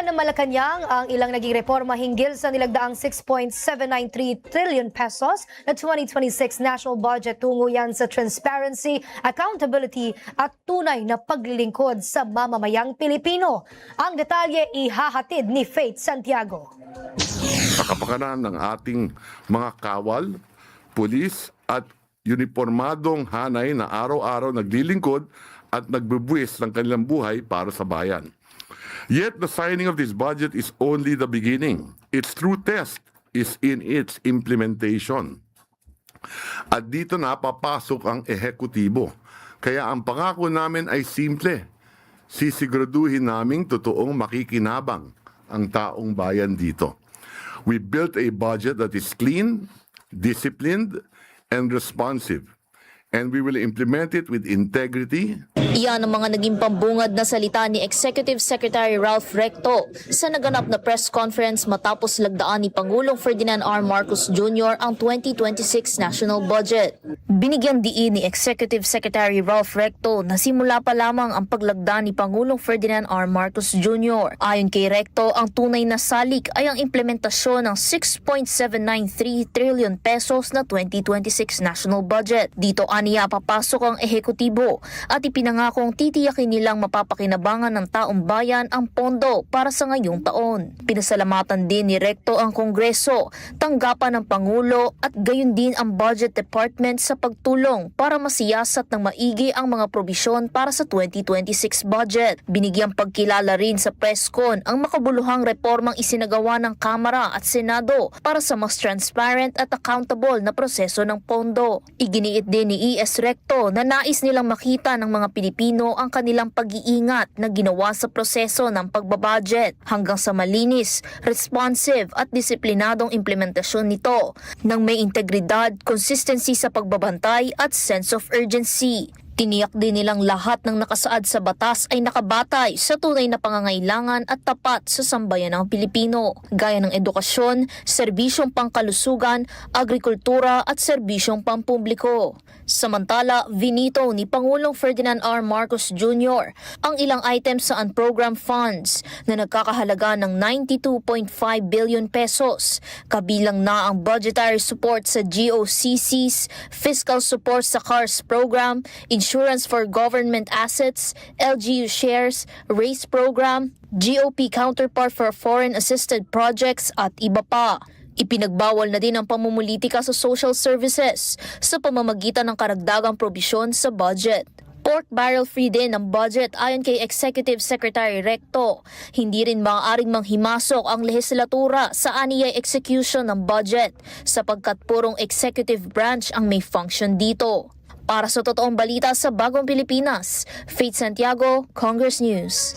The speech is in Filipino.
Inaasahan ng Malacanang ang ilang naging reforma hinggil sa nilagdaang 6.793 trillion pesos na 2026 national budget. Tungo yan sa transparency, accountability at tunay na paglilingkod sa mamamayang Pilipino. Ang detalye ihahatid ni Faith Santiago. Kapakanan ng ating mga kawal, pulis at uniformadong hanay na araw-araw naglilingkod at nagbubuwis ng kanilang buhay para sa bayan. Yet the signing of this budget is only the beginning. Its true test is in its implementation. At dito na papasok ang ehekutibo. Kaya ang pangako namin ay simple. Sisiguraduhin naming totoong makikinabang ang taong bayan dito. We built a budget that is clean, disciplined, and responsive. And we will implement it with integrity. Iyan ang mga naging pambungad na salita ni Executive Secretary Ralph Recto sa naganap na press conference matapos lagdaan ni Pangulong Ferdinand R. Marcos Jr. ang 2026 national budget. Binigyan diin ni Executive Secretary Ralph Recto na simula pa lamang ang paglagda ni Pangulong Ferdinand R. Marcos Jr. Ayon kay Recto, ang tunay na salik ay ang implementasyon ng 6.793 trillion pesos na 2026 national budget. Dito aniya papasok ang ehekutibo at ipinangakong titiyakin nilang mapapakinabangan ng taong bayan ang pondo para sa ngayong taon. Pinasalamatan din ni Recto ang Kongreso, tanggapan ng Pangulo at gayon din ang Budget Department sa pagtulong para masiyasat ng maigi ang mga probisyon para sa 2026 budget. Binigyang pagkilala rin sa presscon ang makabuluhang reformang isinagawa ng Kamara at Senado para sa mas transparent at accountable na proseso ng pondo. Iginiit din ni ES Recto na nais nilang makita ng mga Pilipino ang kanilang pag-iingat na ginawa sa proseso ng pagbabudget hanggang sa malinis, responsive at disiplinadong implementasyon nito nang may integridad, consistency sa pagbabantay at sense of urgency. Tiniyak din nilang lahat ng nakasaad sa batas ay nakabatay sa tunay na pangangailangan at tapat sa sambayan ng Pilipino, gaya ng edukasyon, serbisyong pangkalusugan, agrikultura at serbisyong pampubliko. Samantala, vinito ni Pangulong Ferdinand R. Marcos Jr. ang ilang items sa unprogrammed funds na nagkakahalaga ng 92.5 billion pesos, kabilang na ang budgetary support sa GOCCs, fiscal support sa CARS program, insurance for government assets, LGU shares, race program, GOP counterpart for foreign assisted projects at iba pa. Ipinagbawal na din ang pamumulitika sa social services sa pamamagitan ng karagdagang probisyon sa budget. Pork barrel free din ang budget ayon kay Executive Secretary Recto. Hindi rin maaaring manghimasok ang lehislatura sa aniyay execution ng budget sapagkat purong executive branch ang may function dito. Para sa totoong balita sa Bagong Pilipinas, Faith Santiago, Congress News.